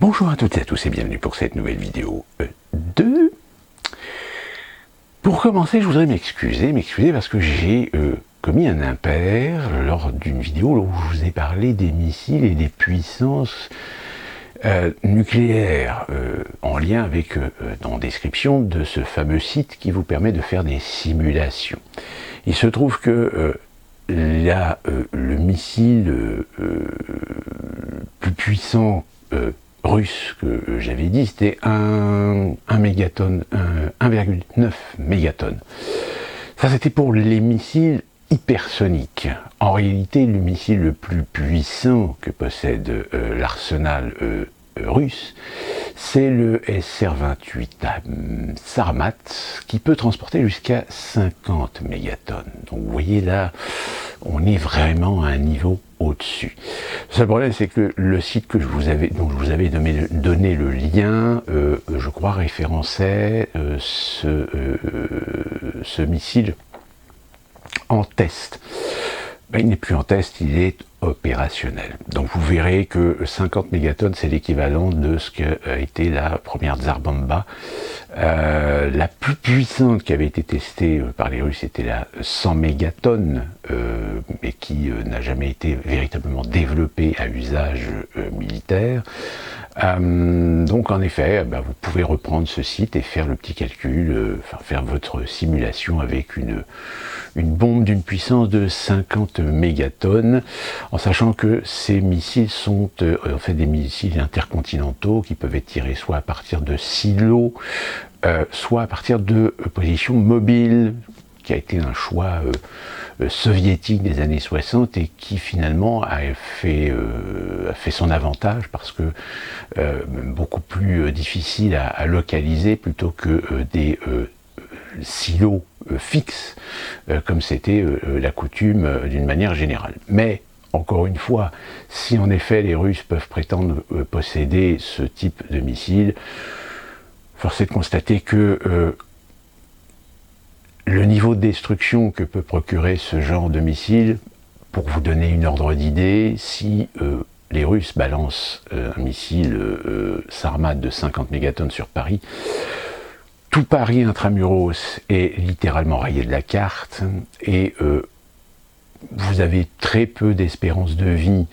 Bonjour à toutes et à tous et bienvenue pour cette nouvelle vidéo 2. Pour commencer, je voudrais m'excuser parce que j'ai commis un impair lors d'une vidéo où je vous ai parlé des missiles et des puissances nucléaires en lien avec, en description de ce fameux site qui vous permet de faire des simulations. Il se trouve que là, le missile plus puissant russe que j'avais dit, c'était 1,9 mégatonnes. Ça, c'était pour les missiles hypersoniques. En réalité, le missile le plus puissant que possède l'arsenal russe, c'est le SR-28 Sarmat, qui peut transporter jusqu'à 50 mégatonnes. Donc vous voyez là, on est vraiment à un niveau au-dessus. Le seul problème, c'est que le site que dont je vous avais donné le lien, je crois, référençait ce missile en test. Ben, il n'est plus en test, il est opérationnel. Donc vous verrez que 50 mégatonnes, c'est l'équivalent de ce qu'a été la première Tsar Bomba. La plus puissante qui avait été testée par les Russes était la 100 mégatonnes, mais qui n'a jamais été véritablement développée à usage militaire. Donc en effet, vous pouvez reprendre ce site et faire le petit calcul, faire votre simulation avec une bombe d'une puissance de 50 mégatonnes, en sachant que ces missiles sont en fait des missiles intercontinentaux qui peuvent être tirés soit à partir de silos, soit à partir de positions mobiles, qui a été un choix soviétique des années 60 et qui finalement a fait son avantage parce que beaucoup plus difficile à localiser plutôt que des silos fixes comme c'était la coutume d'une manière générale. Mais encore une fois, si en effet les Russes peuvent prétendre posséder ce type de missile, force est de constater que le niveau de destruction que peut procurer ce genre de missile, pour vous donner une ordre d'idée, si les Russes balancent un missile Sarmat de 50 mégatonnes sur Paris, tout Paris intramuros est littéralement rayé de la carte et vous avez très peu d'espérance de vie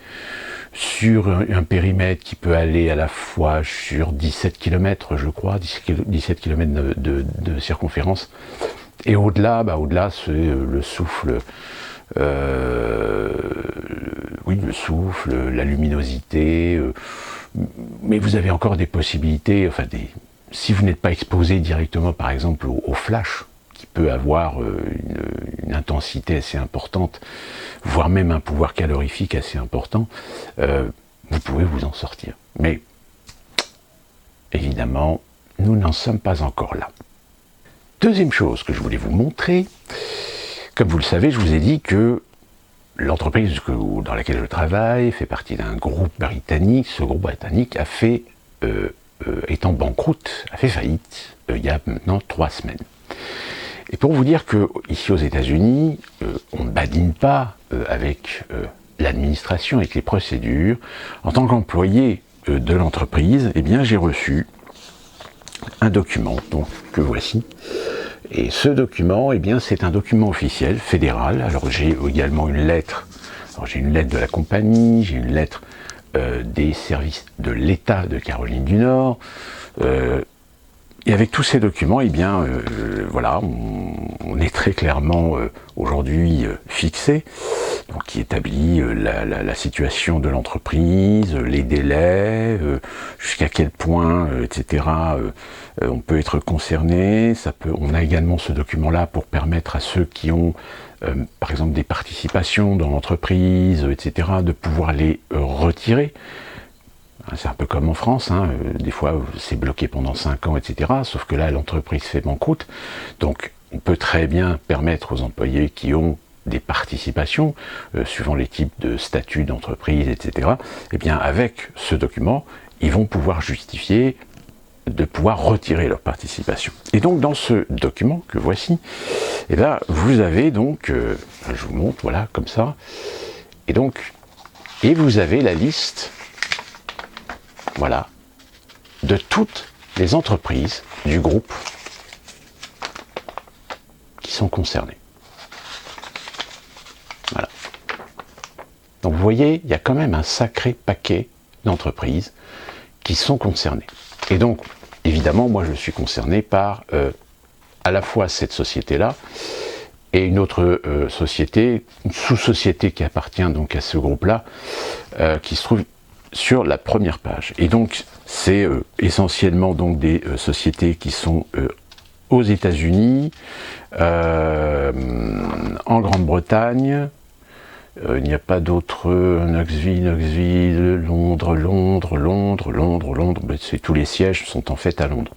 sur un périmètre qui peut aller à la fois sur 17 km, je crois, 17 km de circonférence. Et au-delà, c'est le souffle, le souffle, la luminosité, mais vous avez encore des possibilités, si vous n'êtes pas exposé directement par exemple au flash, qui peut avoir une intensité assez importante, voire même un pouvoir calorifique assez important, vous pouvez vous en sortir. Mais évidemment, nous n'en sommes pas encore là. Deuxième chose que je voulais vous montrer, comme vous le savez, je vous ai dit que l'entreprise dans laquelle je travaille fait partie d'un groupe britannique. Ce groupe britannique a fait, est en banqueroute, a fait faillite il y a maintenant 3 semaines. Et pour vous dire que ici aux États-Unis, on ne badine pas avec l'administration, avec les procédures. En tant qu'employé de l'entreprise, eh bien j'ai reçu un document, donc que voici. Et ce document, eh bien, c'est un document officiel, fédéral. Alors j'ai également une lettre. Alors j'ai une lettre de la compagnie, j'ai une lettre des services de l'État de Caroline du Nord. Et avec tous ces documents, eh bien, voilà, on est très clairement aujourd'hui fixé, donc qui établit la situation de l'entreprise, les délais, jusqu'à quel point, etc. On peut être concerné. On a également ce document-là pour permettre à ceux qui ont, par exemple, des participations dans l'entreprise, etc., de pouvoir les retirer. C'est un peu comme en France, des fois c'est bloqué pendant 5 ans, etc. Sauf que là, l'entreprise fait banqueroute. Donc, on peut très bien permettre aux employés qui ont des participations, suivant les types de statut d'entreprise, etc. Eh bien, avec ce document, ils vont pouvoir justifier de pouvoir retirer leur participation. Et donc, dans ce document que voici, eh bien, vous avez donc, je vous montre, voilà, comme ça, et vous avez la liste. Voilà, de toutes les entreprises du groupe qui sont concernées. Voilà. Donc vous voyez, il y a quand même un sacré paquet d'entreprises qui sont concernées. Et donc, évidemment, moi je suis concerné par à la fois cette société-là et une autre société, une sous-société qui appartient donc à ce groupe-là, qui se trouve sur la première page. Et donc, c'est essentiellement donc des sociétés qui sont aux États-Unis, en Grande-Bretagne. Il n'y a pas d'autres, Knoxville, Londres, tous les sièges sont en fait à Londres.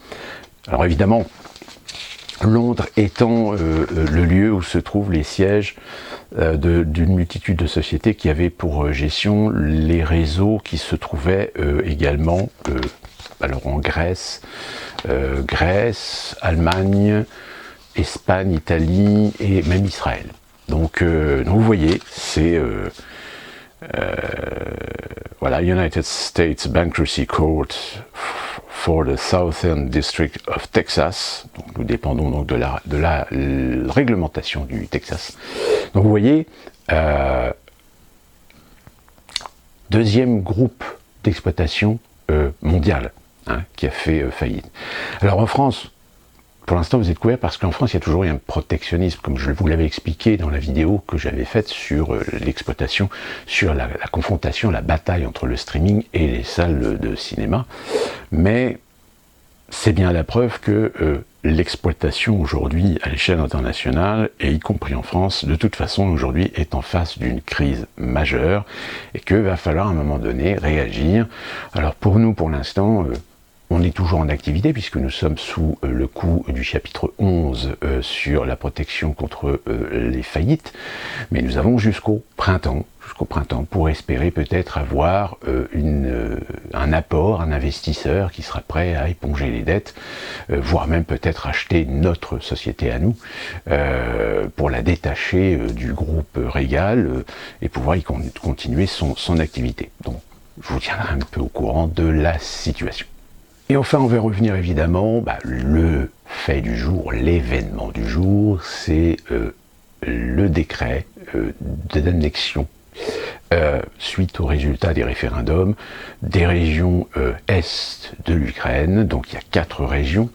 Alors évidemment, Londres étant le lieu où se trouvent les sièges d'une multitude de sociétés qui avaient pour gestion les réseaux qui se trouvaient également alors en Grèce, Allemagne, Espagne, Italie et même Israël. Donc vous voyez, c'est voilà, United States Bankruptcy Court for the Southern District of Texas. Donc, nous dépendons donc de la réglementation du Texas. Donc vous voyez, deuxième groupe d'exploitation mondial qui a fait faillite. Alors en France, pour l'instant, vous êtes couverts parce qu'en France, il y a toujours eu un protectionnisme, comme je vous l'avais expliqué dans la vidéo que j'avais faite sur l'exploitation, sur la confrontation, la bataille entre le streaming et les salles de cinéma. Mais c'est bien la preuve que l'exploitation aujourd'hui à l'échelle internationale, et y compris en France, de toute façon aujourd'hui est en face d'une crise majeure et qu'il va falloir à un moment donné réagir. Alors pour nous, pour l'instant, on est toujours en activité puisque nous sommes sous le coup du chapitre 11 sur la protection contre les faillites, mais nous avons jusqu'au printemps pour espérer peut-être avoir un apport, un investisseur qui sera prêt à éponger les dettes, voire même peut-être acheter notre société à nous pour la détacher du groupe Régal et pouvoir y continuer son activité. Donc je vous tiendrai un peu au courant de la situation. Et enfin, on va revenir évidemment, le fait du jour, l'événement du jour, c'est le décret d'annexion suite aux résultats des référendums des régions est de l'Ukraine. Donc il y a 4 régions.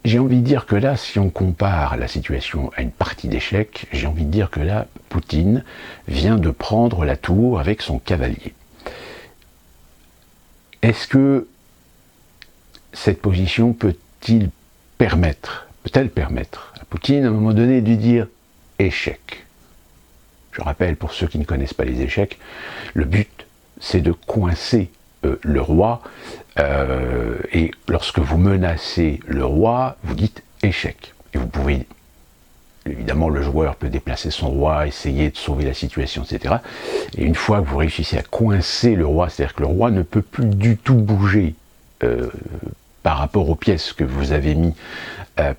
J'ai envie de dire que là, si on compare la situation à une partie d'échecs, j'ai envie de dire que là, Poutine vient de prendre la tour avec son cavalier. Est-ce que cette position peut-elle permettre à Poutine à un moment donné de dire échec? Je rappelle pour ceux qui ne connaissent pas les échecs, le but c'est de coincer le roi et lorsque vous menacez le roi, vous dites échec. Et vous pouvez, évidemment le joueur peut déplacer son roi, essayer de sauver la situation, etc. Et une fois que vous réussissez à coincer le roi, c'est-à-dire que le roi ne peut plus du tout bouger par rapport aux pièces que vous avez mis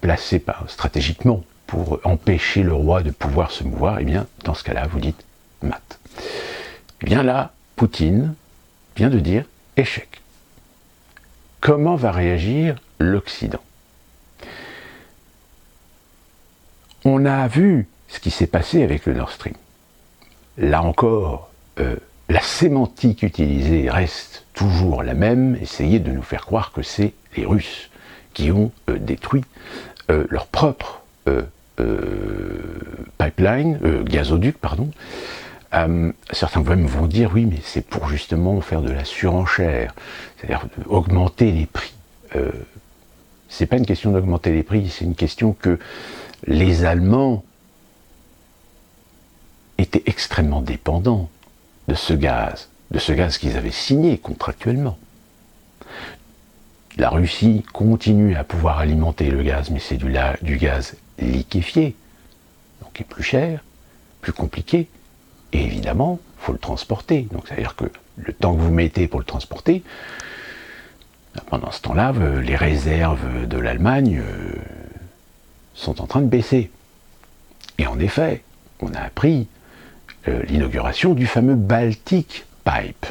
placées stratégiquement pour empêcher le roi de pouvoir se mouvoir, et bien dans ce cas-là, vous dites mat. Et bien là, Poutine vient de dire échec. Comment va réagir l'Occident? On a vu ce qui s'est passé avec le Nord Stream. Là encore, la sémantique utilisée reste toujours la même, essayer de nous faire croire que c'est les Russes qui ont détruit leur propre pipeline, gazoduc, pardon. Certains même vont dire oui, mais c'est pour justement faire de la surenchère, c'est-à-dire augmenter les prix. C'est pas une question d'augmenter les prix, c'est une question que les Allemands étaient extrêmement dépendants de ce gaz qu'ils avaient signé contractuellement. La Russie continue à pouvoir alimenter le gaz, mais c'est du gaz liquéfié, donc qui est plus cher, plus compliqué, et évidemment, il faut le transporter. Donc c'est-à-dire que le temps que vous mettez pour le transporter, pendant ce temps-là, les réserves de l'Allemagne sont en train de baisser. Et en effet, on a appris l'inauguration du fameux Baltic Pipe,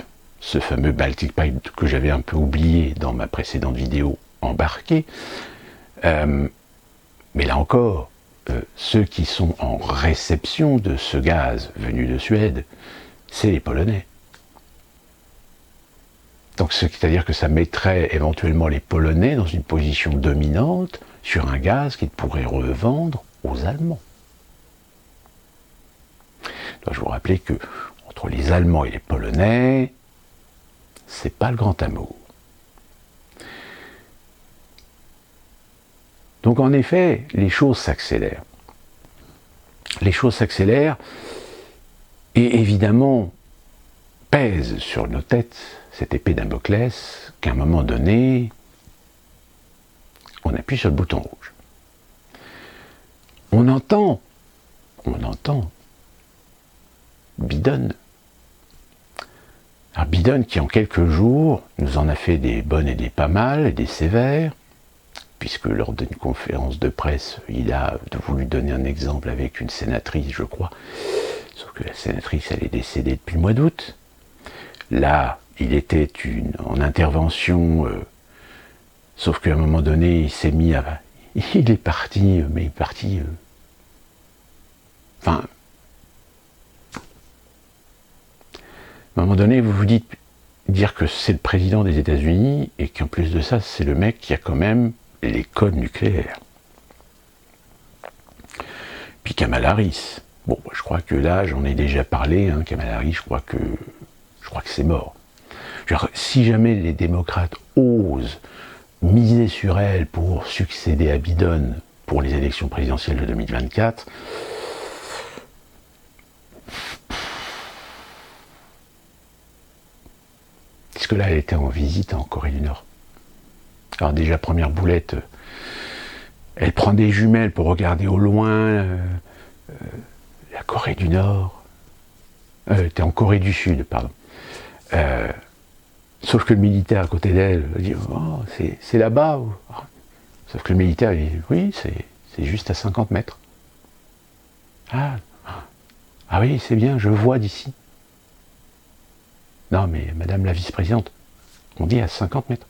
ce fameux Baltic Pipe que j'avais un peu oublié dans ma précédente vidéo embarqué. Mais là encore, ceux qui sont en réception de ce gaz venu de Suède, c'est les Polonais. Donc c'est-à-dire que ça mettrait éventuellement les Polonais dans une position dominante sur un gaz qu'ils pourraient revendre aux Allemands. Je dois vous rappeler que entre les Allemands et les Polonais, c'est pas le grand amour. Donc en effet, les choses s'accélèrent. Les choses s'accélèrent et évidemment pèsent sur nos têtes cette épée Damoclès qu'à un moment donné, on appuie sur le bouton rouge. On entend Biden. Alors Biden qui en quelques jours nous en a fait des bonnes et des pas mal et des sévères, puisque lors d'une conférence de presse, il a voulu donner un exemple avec une sénatrice, je crois, sauf que la sénatrice, elle est décédée depuis le mois d'août. Là, il était en intervention, sauf qu'à un moment donné, il s'est mis à... Il est parti, mais il est parti... Enfin... À un moment donné, vous vous dites, dire que c'est le président des États-Unis, et qu'en plus de ça, c'est le mec qui a quand même les codes nucléaires. Puis Kamala Harris. Bon, je crois que là, j'en ai déjà parlé, hein, Kamala Harris, je crois que c'est mort. Genre, si jamais les démocrates osent miser sur elle pour succéder à Biden pour les élections présidentielles de 2024, puisque là, elle était en visite en Corée du Nord. Alors déjà, première boulette, elle prend des jumelles pour regarder au loin la Corée du Nord. Elle était en Corée du Sud, pardon. Sauf que le militaire à côté d'elle dit « Oh, c'est là-bas ». Sauf que le militaire dit « Oui, c'est juste à 50 mètres ». Ah oui, c'est bien, je vois d'ici. Non, mais madame la vice-présidente, on dit à 50 mètres.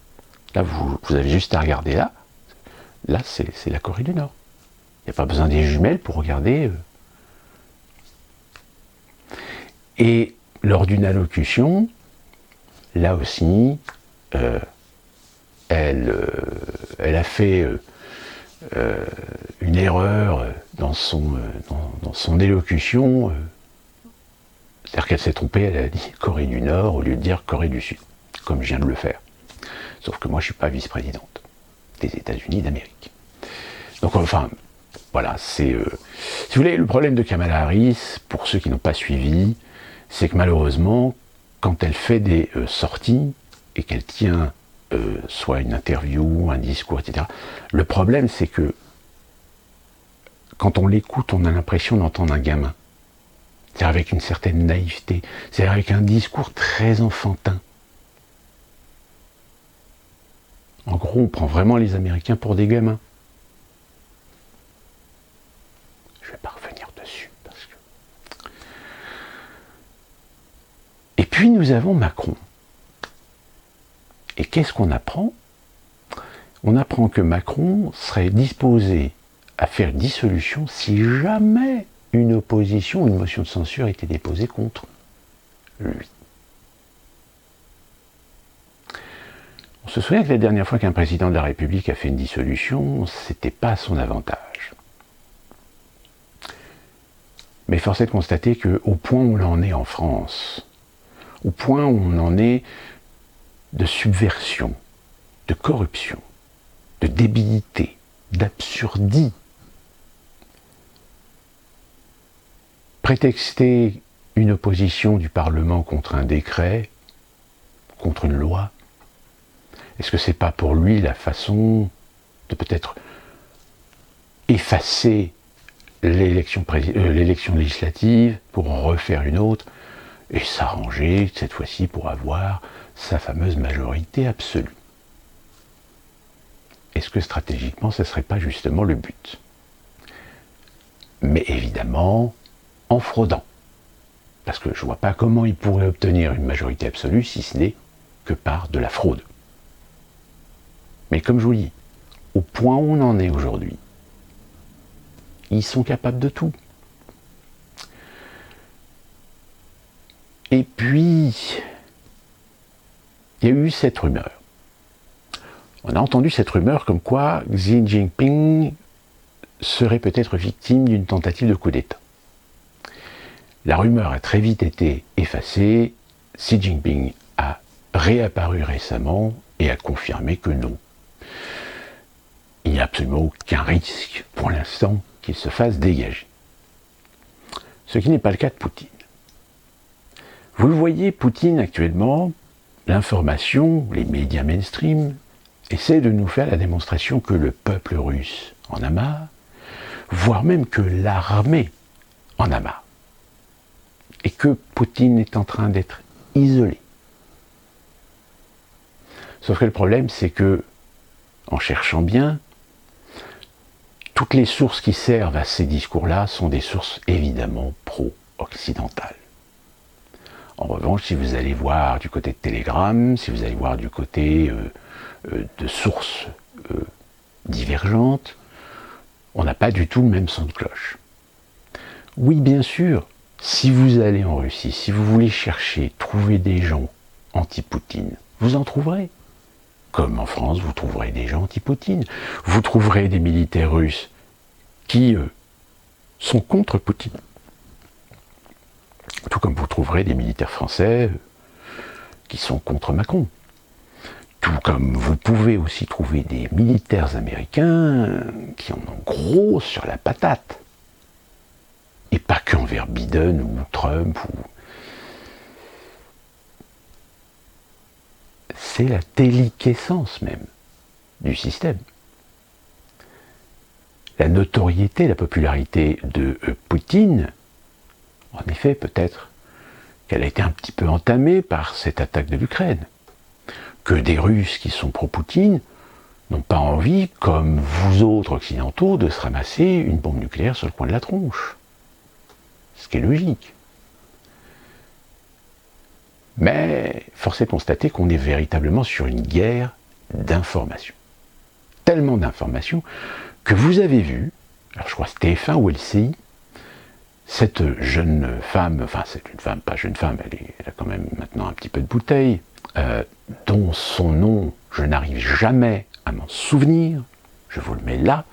Là, vous avez juste à regarder là. Là, c'est la Corée du Nord. Il n'y a pas besoin des jumelles pour regarder. Et lors d'une allocution, là aussi, elle a fait une erreur dans son élocution. C'est-à-dire qu'elle s'est trompée, elle a dit Corée du Nord au lieu de dire Corée du Sud, comme je viens de le faire. Sauf que moi, je ne suis pas vice-présidente des États-Unis d'Amérique. Donc, enfin, voilà, si vous voulez, le problème de Kamala Harris, pour ceux qui n'ont pas suivi, c'est que malheureusement, quand elle fait des sorties et qu'elle tient soit une interview, un discours, etc., le problème, c'est que quand on l'écoute, on a l'impression d'entendre un gamin. C'est-à-dire avec une certaine naïveté, c'est-à-dire avec un discours très enfantin. En gros, on prend vraiment les Américains pour des gamins. Je ne vais pas revenir dessus. Et puis nous avons Macron. Et qu'est-ce qu'on apprend? On apprend que Macron serait disposé à faire dissolution si jamais une opposition, une motion de censure était déposée contre lui. On se souvient que la dernière fois qu'un président de la République a fait une dissolution, c'était pas à son avantage. Mais force est de constater qu'au point où l'on en est en France, au point où on en est de subversion, de corruption, de débilité, d'absurdie, prétexter une opposition du Parlement contre un décret, contre une loi, est-ce que c'est pas pour lui la façon de peut-être effacer l'élection législative pour en refaire une autre et s'arranger cette fois-ci pour avoir sa fameuse majorité absolue? Est-ce que stratégiquement, ce ne serait pas justement le but? Mais évidemment, en fraudant. parce que je ne vois pas comment il pourrait obtenir une majorité absolue si ce n'est que par de la fraude. Mais comme je vous dis, au point où on en est aujourd'hui, ils sont capables de tout. Et puis, il y a eu cette rumeur. On a entendu cette rumeur comme quoi Xi Jinping serait peut-être victime d'une tentative de coup d'État. La rumeur a très vite été effacée. Xi Jinping a réapparu récemment et a confirmé que non. Il n'y a absolument aucun risque pour l'instant qu'il se fasse dégager. Ce qui n'est pas le cas de Poutine. Vous le voyez, Poutine actuellement, l'information, les médias mainstream, essaient de nous faire la démonstration que le peuple russe en a marre, voire même que l'armée en a marre. Et que Poutine est en train d'être isolé. Sauf que le problème, c'est que, en cherchant bien, toutes les sources qui servent à ces discours-là sont des sources évidemment pro-occidentales. En revanche, si vous allez voir du côté de Telegram, si vous allez voir du côté de sources divergentes, on n'a pas du tout le même son de cloche. Oui, bien sûr, si vous allez en Russie, si vous voulez chercher, trouver des gens anti-Poutine, vous en trouverez. Comme en France, vous trouverez des gens anti-Poutine. Vous trouverez des militaires russes qui sont contre Poutine. Tout comme vous trouverez des militaires français qui sont contre Macron. Tout comme vous pouvez aussi trouver des militaires américains qui en ont gros sur la patate. Et pas qu'envers Biden ou Trump. C'est la déliquescence même du système. La notoriété, la popularité de Poutine, en effet, peut-être qu'elle a été un petit peu entamée par cette attaque de l'Ukraine. Que des Russes qui sont pro-Poutine n'ont pas envie, comme vous autres occidentaux, de se ramasser une bombe nucléaire sur le coin de la tronche. Ce qui est logique. Mais force est de constater qu'on est véritablement sur une guerre d'information. Tellement d'informations que vous avez vu, alors je crois TF1 ou LCI, cette jeune femme, enfin c'est une femme, pas jeune femme, elle a quand même maintenant un petit peu de bouteille, dont son nom, je n'arrive jamais à m'en souvenir, je vous le mets là,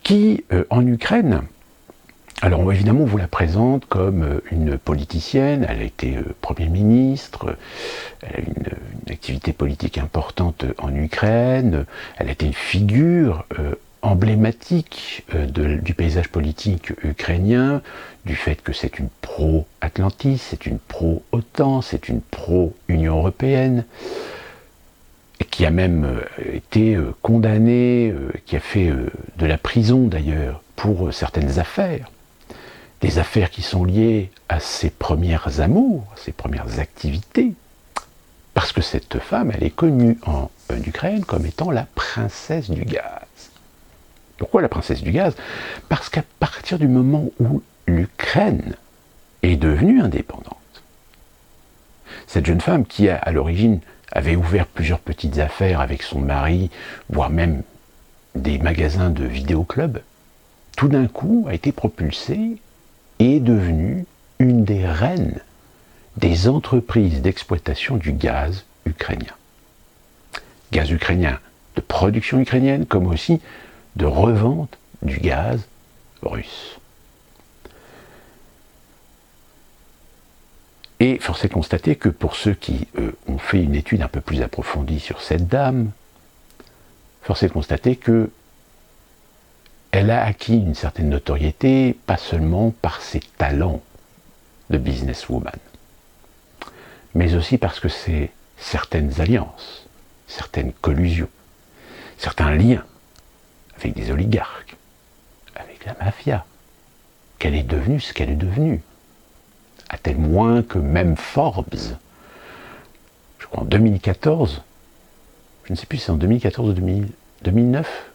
qui, en Ukraine, alors évidemment on vous la présente comme une politicienne, elle a été Premier ministre, elle a une activité politique importante en Ukraine, elle a été une figure emblématique du paysage politique ukrainien, du fait que c'est une pro-Atlantis, c'est une pro-OTAN, c'est une pro-Union européenne, et qui a même été condamnée, qui a fait de la prison d'ailleurs pour certaines affaires, des affaires qui sont liées à ses premières amours, ses premières activités, parce que cette femme, elle est connue en Ukraine comme étant la princesse du gaz. Pourquoi la princesse du gaz? Parce qu'à partir du moment où l'Ukraine est devenue indépendante, cette jeune femme qui, à l'origine, avait ouvert plusieurs petites affaires avec son mari, voire même des magasins de vidéoclubs, tout d'un coup a été propulsée et est devenue une des reines des entreprises d'exploitation du gaz ukrainien. Gaz ukrainien de production ukrainienne, comme aussi de revente du gaz russe. Et force est de constater que pour ceux qui ont fait une étude un peu plus approfondie sur cette dame, force est de constater que elle a acquis une certaine notoriété, pas seulement par ses talents de businesswoman, mais aussi parce que c'est certaines alliances, certaines collusions, certains liens avec des oligarques, avec la mafia, qu'elle est devenue ce qu'elle est devenue. À tel point que même Forbes, je crois en 2014, je ne sais plus si c'est en 2014 ou 2009,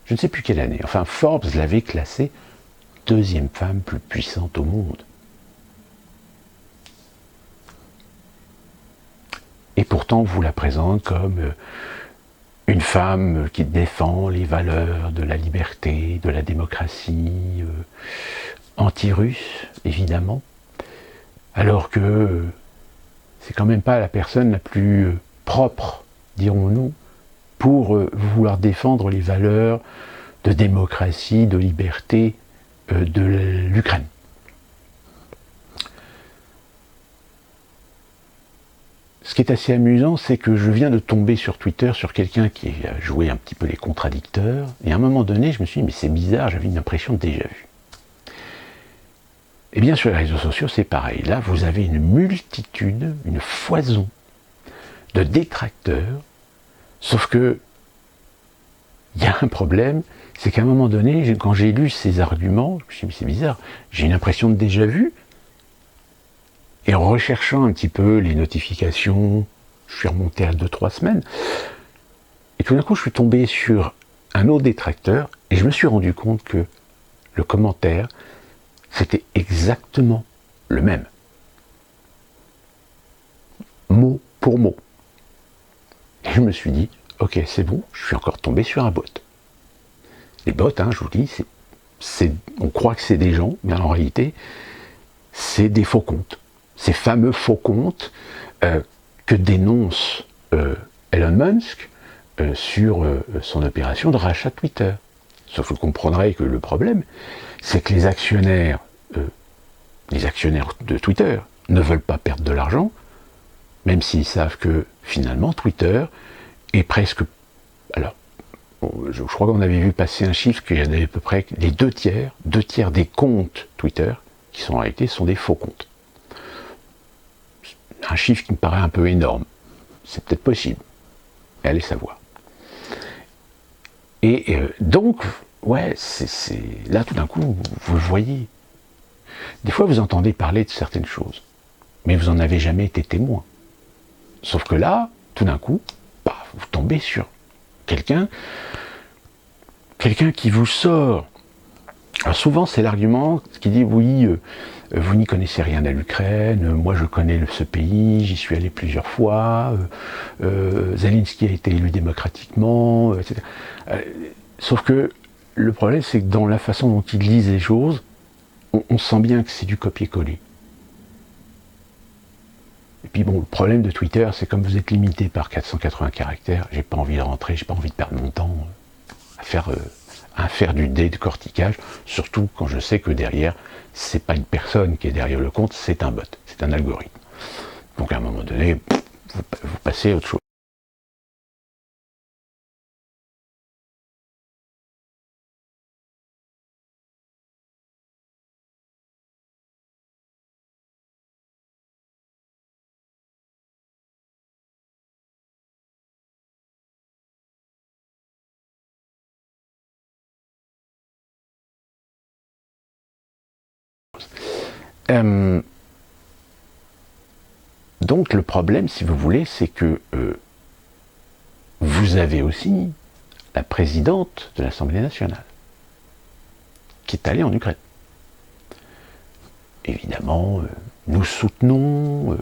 je ne sais plus quelle année, enfin Forbes l'avait classée deuxième femme plus puissante au monde. Et pourtant, on vous la présente comme une femme qui défend les valeurs de la liberté, de la démocratie, anti-russe, évidemment, alors que c'est quand même pas la personne la plus propre, dirons-nous, pour vouloir défendre les valeurs de démocratie, de liberté de l'Ukraine. Ce qui est assez amusant, c'est que je viens de tomber sur Twitter sur quelqu'un qui a joué un petit peu les contradicteurs, et à un moment donné, je me suis dit, mais c'est bizarre, j'avais une impression de déjà vu. Eh bien, sur les réseaux sociaux, c'est pareil. Là, vous avez une multitude, une foison de détracteurs, sauf que il y a un problème, c'est qu'à un moment donné, quand j'ai lu ces arguments, je me suis dit, mais c'est bizarre, j'ai une impression de déjà vu. Et en recherchant un petit peu les notifications, je suis remonté à 2-3 semaines, et tout d'un coup, je suis tombé sur un autre détracteur, et je me suis rendu compte que le commentaire, c'était exactement le même. Mot pour mot. Et je me suis dit, ok, c'est bon, je suis encore tombé sur un bot. Les bots, hein, je vous dis, on croit que c'est des gens, mais en réalité, c'est des faux comptes. Ces fameux faux comptes que dénonce Elon Musk sur son opération de rachat de Twitter. Sauf que vous comprendrez que le problème, c'est que les actionnaires de Twitter ne veulent pas perdre de l'argent, même s'ils savent que finalement Twitter est presque... Alors, je crois qu'on avait vu passer un chiffre qu'il y en avait à peu près les deux tiers des comptes Twitter qui sont en réalité sont des faux comptes. Un chiffre qui me paraît un peu énorme. C'est peut-être possible. Mais allez savoir. Et donc, ouais, là tout d'un coup, vous le voyez. Des fois, vous entendez parler de certaines choses, mais vous n'en avez jamais été témoin. Sauf que là, tout d'un coup, vous tombez sur quelqu'un qui vous sort. Alors souvent, c'est l'argument qui dit oui, vous n'y connaissez rien à l'Ukraine, moi je connais ce pays, j'y suis allé plusieurs fois, Zelensky a été élu démocratiquement, etc. Sauf que le problème, c'est que dans la façon dont ils lisent les choses, on sent bien que c'est du copier-coller. Et puis bon, le problème de Twitter, c'est comme vous êtes limité par 480 caractères, j'ai pas envie de rentrer, j'ai pas envie de perdre mon temps à faire du décortiquage, surtout quand je sais que derrière, c'est pas une personne qui est derrière le compte, c'est un bot, c'est un algorithme. Donc à un moment donné, vous passez à autre chose. Donc le problème, si vous voulez, c'est que vous avez aussi la présidente de l'Assemblée nationale qui est allée en Ukraine. Évidemment, nous soutenons,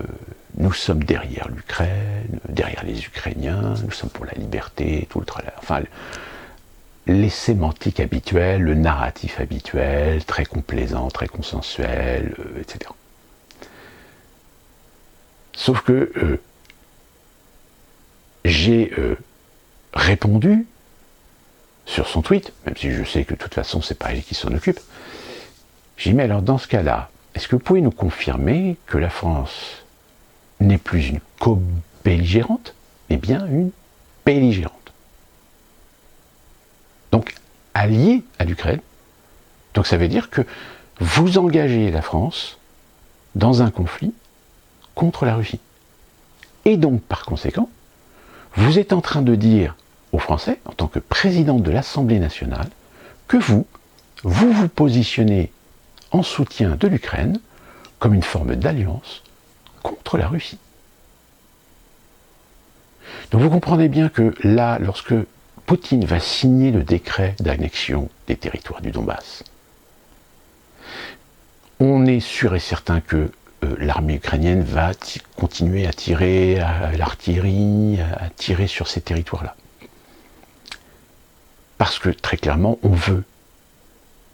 nous sommes derrière l'Ukraine, derrière les Ukrainiens, nous sommes pour la liberté, tout le tralala. Enfin, les sémantiques habituelles, le narratif habituel, très complaisant, très consensuel, etc. Sauf que j'ai répondu sur son tweet, même si je sais que de toute façon c'est pas elle qui s'en occupe. J'ai dit, mais alors dans ce cas-là, est-ce que vous pouvez nous confirmer que la France n'est plus une co-belligérante, mais bien une belligérante? Donc alliée à l'Ukraine. Donc ça veut dire que vous engagez la France dans un conflit contre la Russie. Et donc par conséquent, vous êtes en train de dire aux Français, en tant que président de l'Assemblée nationale, que vous vous positionnez en soutien de l'Ukraine comme une forme d'alliance contre la Russie. Donc vous comprenez bien que là, lorsque Poutine va signer le décret d'annexion des territoires du Donbass, On est sûr et certain que l'armée ukrainienne va continuer à tirer à l'artillerie, à tirer sur ces territoires-là. Parce que très clairement, on veut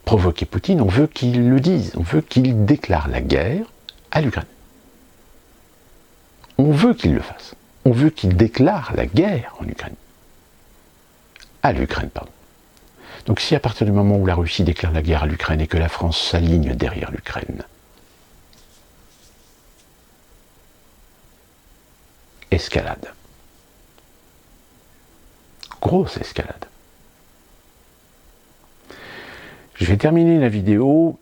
provoquer Poutine, on veut qu'il le dise, on veut qu'il déclare la guerre à l'Ukraine. On veut qu'il le fasse. On veut qu'il déclare la guerre en Ukraine. À l'Ukraine, pardon. Donc si à partir du moment où la Russie déclare la guerre à l'Ukraine et que la France s'aligne derrière l'Ukraine, escalade. Grosse escalade. Je vais terminer la vidéo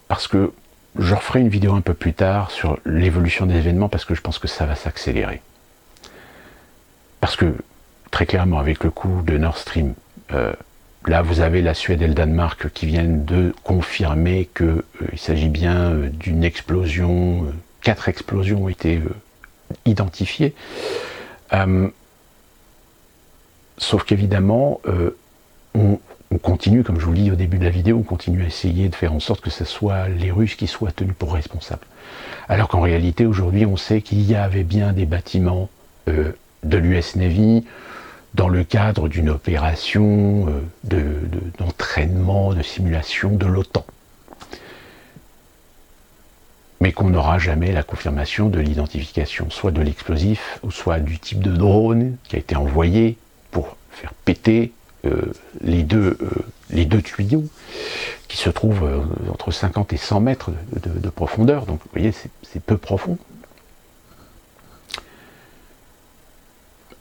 parce que je referai une vidéo un peu plus tard sur l'évolution des événements parce que je pense que ça va s'accélérer. Parce que, très clairement, avec le coup de Nord Stream, là vous avez la Suède et le Danemark qui viennent de confirmer qu'il s'agit bien d'une explosion, 4 explosions ont été identifiées. Sauf qu'évidemment, on continue, comme je vous le dis au début de la vidéo, on continue à essayer de faire en sorte que ce soit les Russes qui soient tenus pour responsables. Alors qu'en réalité, aujourd'hui, on sait qu'il y avait bien des bâtiments de l'US Navy dans le cadre d'une opération d'entraînement, de simulation de l'OTAN. Mais qu'on n'aura jamais la confirmation de l'identification, soit de l'explosif, ou soit du type de drone qui a été envoyé pour faire péter les deux tuyaux qui se trouvent entre 50 et 100 mètres de profondeur. Donc vous voyez, c'est peu profond.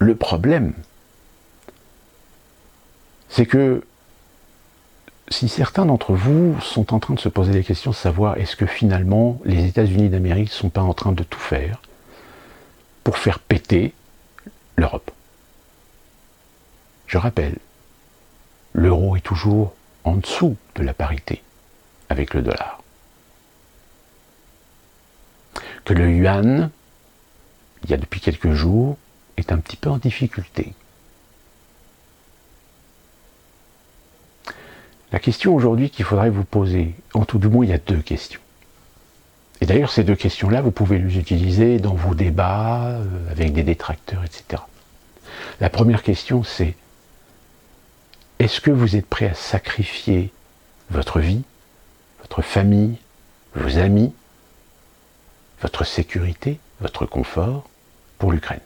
Le problème, c'est que si certains d'entre vous sont en train de se poser des questions de savoir est-ce que finalement les États-Unis d'Amérique ne sont pas en train de tout faire pour faire péter l'Europe. Je rappelle, l'euro est toujours en dessous de la parité avec le dollar. Que le yuan, il y a depuis quelques jours, est un petit peu en difficulté. La question aujourd'hui qu'il faudrait vous poser, en tout du moins il y a 2 questions. Et d'ailleurs ces 2 questions-là, vous pouvez les utiliser dans vos débats, avec des détracteurs, etc. La première question c'est, est-ce que vous êtes prêt à sacrifier votre vie, votre famille, vos amis, votre sécurité, votre confort pour l'Ukraine?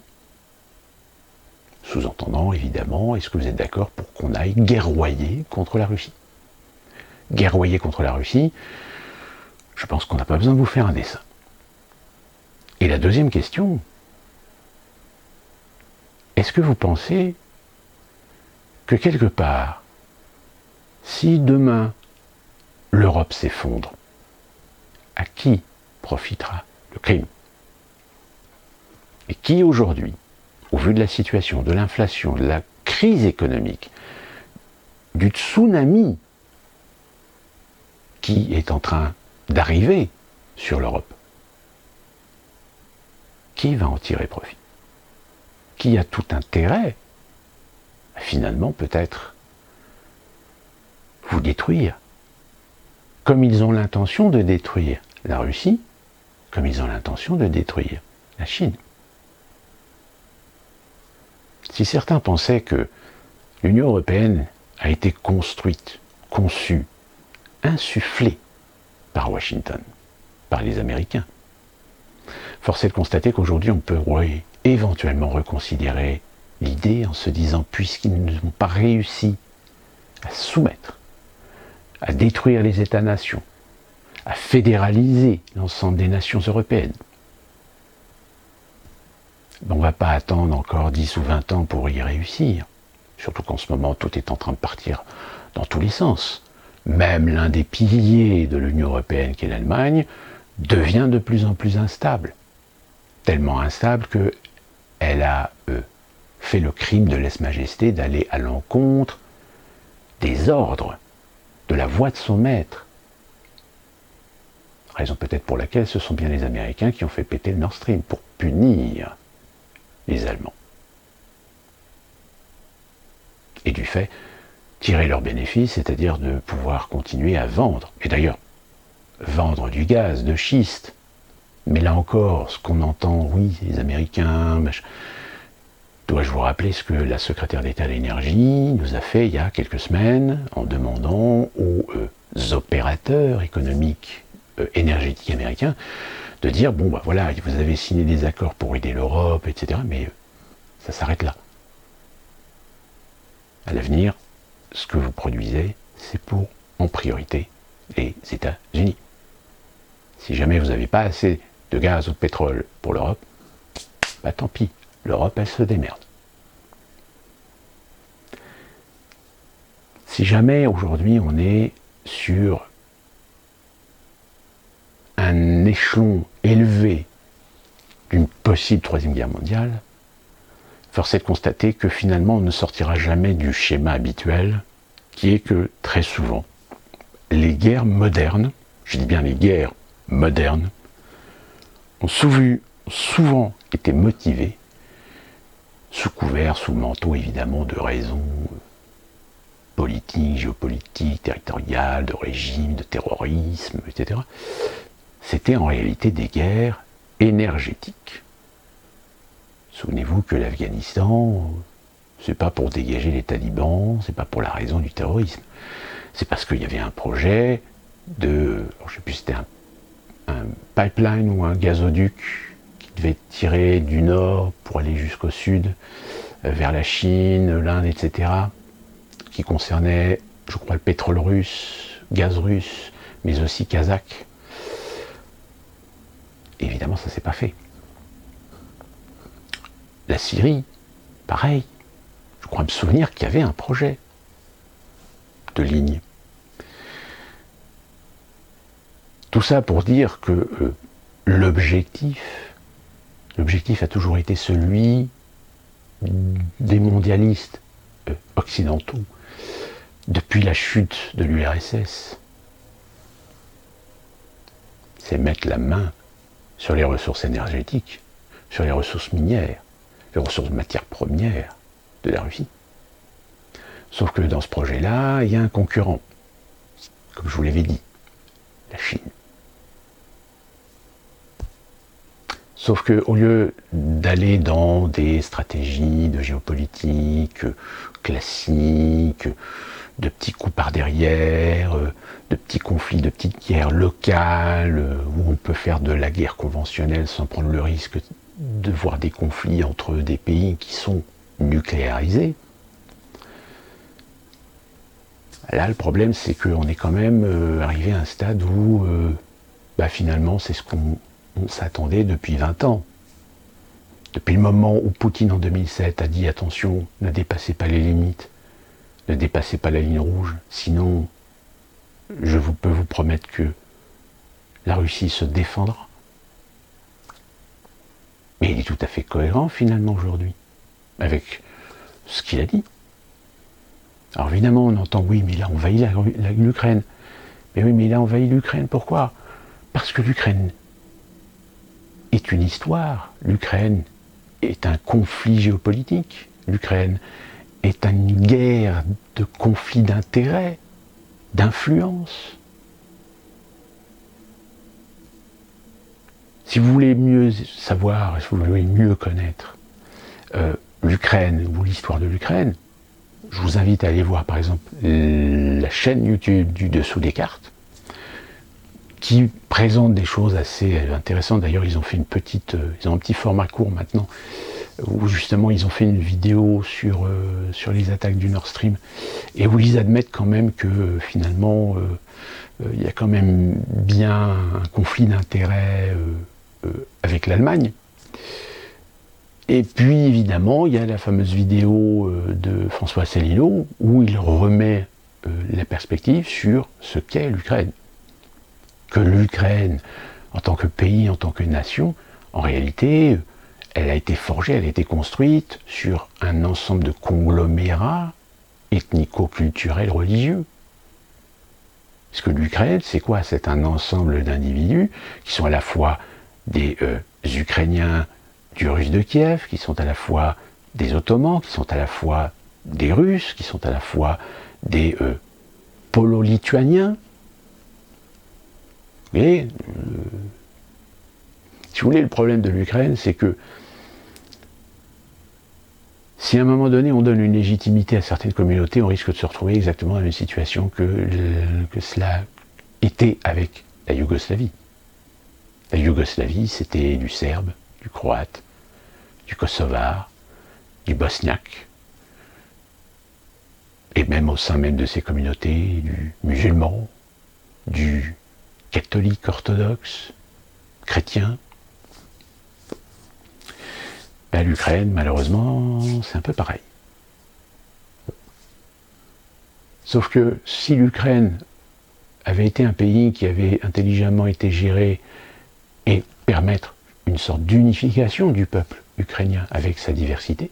Sous-entendant, évidemment, est-ce que vous êtes d'accord pour qu'on aille guerroyer contre la Russie? Guerroyer contre la Russie, je pense qu'on n'a pas besoin de vous faire un dessin. Et la deuxième question, est-ce que vous pensez que quelque part, si demain l'Europe s'effondre, à qui profitera le crime? Et qui aujourd'hui, au vu de la situation, de l'inflation, de la crise économique, du tsunami qui est en train d'arriver sur l'Europe, qui va en tirer profit? Qui a tout intérêt à finalement peut-être vous détruire, comme ils ont l'intention de détruire la Russie, comme ils ont l'intention de détruire la Chine. Si certains pensaient que l'Union européenne a été construite, conçue, insufflée par Washington, par les Américains, force est de constater qu'aujourd'hui on peut éventuellement reconsidérer l'idée en se disant, puisqu'ils n'ont pas réussi à soumettre, à détruire les États-nations, à fédéraliser l'ensemble des nations européennes, on ne va pas attendre encore 10 ou 20 ans pour y réussir. Surtout qu'en ce moment, tout est en train de partir dans tous les sens. Même l'un des piliers de l'Union européenne, qui est l'Allemagne, devient de plus en plus instable. Tellement instable qu'elle a fait le crime de lèse-majesté d'aller à l'encontre des ordres, de la voix de son maître. Raison peut-être pour laquelle ce sont bien les Américains qui ont fait péter le Nord Stream, pour punir les Allemands. Et du fait, tirer leurs bénéfices, c'est-à-dire de pouvoir continuer à vendre. Et d'ailleurs, vendre du gaz de schiste. Mais là encore, ce qu'on entend, oui, les Américains, dois-je vous rappeler ce que la secrétaire d'État à l'énergie nous a fait il y a quelques semaines en demandant aux opérateurs économiques énergétiques américains de dire, bon, bah voilà, vous avez signé des accords pour aider l'Europe, etc., mais ça s'arrête là. À l'avenir, ce que vous produisez, c'est pour, en priorité, les États-Unis. Si jamais vous n'avez pas assez de gaz ou de pétrole pour l'Europe, bah tant pis, l'Europe, elle se démerde. Si jamais aujourd'hui on est sur un échelon élevé d'une possible troisième guerre mondiale, force est de constater que finalement on ne sortira jamais du schéma habituel, qui est que très souvent, les guerres modernes, je dis bien les guerres modernes, ont souvent été motivées, sous couvert, sous le manteau évidemment de raisons politiques, géopolitiques, territoriales, de régime, de terrorisme, etc. C'était en réalité des guerres énergétiques. Souvenez-vous que l'Afghanistan, c'est pas pour dégager les talibans, c'est pas pour la raison du terrorisme. C'est parce qu'il y avait un projet de, je ne sais plus si c'était un pipeline ou un gazoduc qui devait tirer du nord pour aller jusqu'au sud, vers la Chine, l'Inde, etc., qui concernait, je crois, le pétrole russe, gaz russe, mais aussi kazakh. Évidemment, ça ne s'est pas fait. La Syrie, pareil. Je crois me souvenir qu'il y avait un projet de ligne. Tout ça pour dire que l'objectif a toujours été celui des mondialistes occidentaux depuis la chute de l'URSS. C'est mettre la main sur les ressources énergétiques, sur les ressources minières, les ressources matières premières de la Russie. Sauf que dans ce projet-là, il y a un concurrent, comme je vous l'avais dit, la Chine. Sauf qu'au lieu d'aller dans des stratégies de géopolitique classiques, de petits coups par derrière, de petits conflits, de petites guerres locales, où on peut faire de la guerre conventionnelle sans prendre le risque de voir des conflits entre des pays qui sont nucléarisés, là le problème c'est qu'on est quand même arrivé à un stade où finalement c'est ce qu'on s'attendait depuis 20 ans. Depuis le moment où Poutine en 2007 a dit attention, ne dépassez pas les limites, ne dépassez pas la ligne rouge, sinon je peux vous promettre que la Russie se défendra. Mais il est tout à fait cohérent finalement aujourd'hui avec ce qu'il a dit. Alors évidemment on entend oui mais il a envahi l'Ukraine. Mais oui mais il a envahi l'Ukraine, pourquoi? Parce que l'Ukraine est une histoire, l'Ukraine est un conflit géopolitique, l'Ukraine est une guerre de conflit d'intérêts, d'influence. Si vous voulez mieux savoir, si vous voulez mieux connaître l'Ukraine ou l'histoire de l'Ukraine, je vous invite à aller voir par exemple la chaîne YouTube du Dessous des cartes, qui présente des choses assez intéressantes. D'ailleurs, ils ont fait ils ont un petit format court maintenant, où justement ils ont fait une vidéo sur les attaques du Nord Stream, et où ils admettent quand même que finalement, il y a quand même bien un conflit d'intérêts avec l'Allemagne. Et puis évidemment, il y a la fameuse vidéo de François Asselineau, où il remet la perspective sur ce qu'est l'Ukraine. Que l'Ukraine, en tant que pays, en tant que nation, en réalité, elle a été forgée, elle a été construite sur un ensemble de conglomérats ethnico-culturels religieux. Parce que l'Ukraine, c'est quoi? C'est un ensemble d'individus qui sont à la fois des Ukrainiens du Russe de Kiev, qui sont à la fois des Ottomans, qui sont à la fois des Russes, qui sont à la fois des Polo-Lituaniens, Vous voyez, si vous voulez, le problème de l'Ukraine, c'est que si à un moment donné on donne une légitimité à certaines communautés, on risque de se retrouver exactement dans la même situation que cela était avec la Yougoslavie. La Yougoslavie, c'était du serbe, du croate, du kosovar, du bosniaque, et même au sein même de ces communautés, du musulman, du catholique orthodoxe, chrétien. Ben, l'Ukraine, malheureusement, c'est un peu pareil. Sauf que si l'Ukraine avait été un pays qui avait intelligemment été géré et permettre une sorte d'unification du peuple ukrainien avec sa diversité,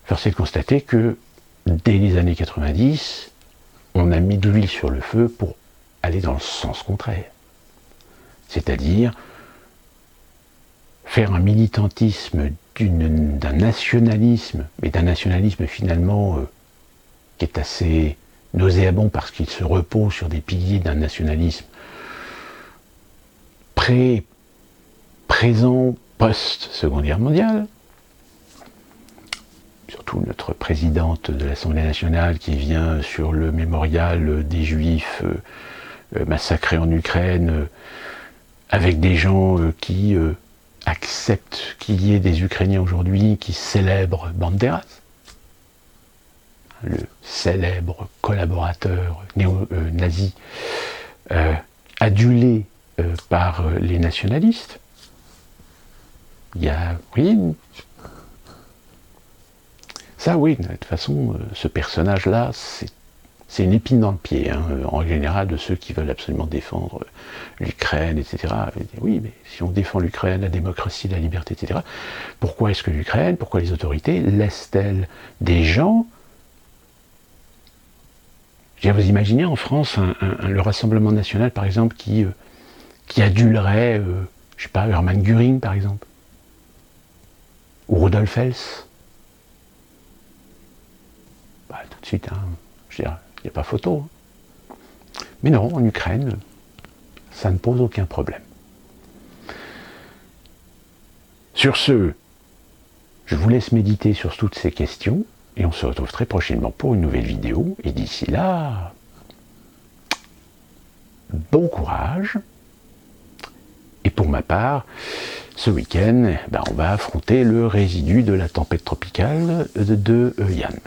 force est de constater que dès les années 90, on a mis de l'huile sur le feu pour aller dans le sens contraire. C'est-à-dire faire un militantisme d'un nationalisme, mais d'un nationalisme finalement qui est assez nauséabond parce qu'il se repose sur des piliers d'un nationalisme présent, post-Seconde Guerre mondiale. Surtout notre présidente de l'Assemblée nationale qui vient sur le mémorial des Juifs massacrés en Ukraine, avec des gens qui acceptent qu'il y ait des Ukrainiens aujourd'hui qui célèbrent Banderas, le célèbre collaborateur néo-nazi, adulé par les nationalistes. Il y a, oui, ça oui, de toute façon, ce personnage-là, c'est une épine dans le pied, hein, en général, de ceux qui veulent absolument défendre l'Ukraine, etc. Oui, mais si on défend l'Ukraine, la démocratie, la liberté, etc., pourquoi est-ce que l'Ukraine, pourquoi les autorités laissent-elles des gens... Vous imaginez en France le Rassemblement national, par exemple, qui adulerait, je sais pas, Hermann Göring, par exemple, ou Rudolf Hess. Bah, tout de suite, hein, je veux dire, il n'y a pas photo. Hein. Mais non, en Ukraine, ça ne pose aucun problème. Sur ce, je vous laisse méditer sur toutes ces questions, et on se retrouve très prochainement pour une nouvelle vidéo, et d'ici là, bon courage. Et pour ma part, ce week-end, on va affronter le résidu de la tempête tropicale de Yann.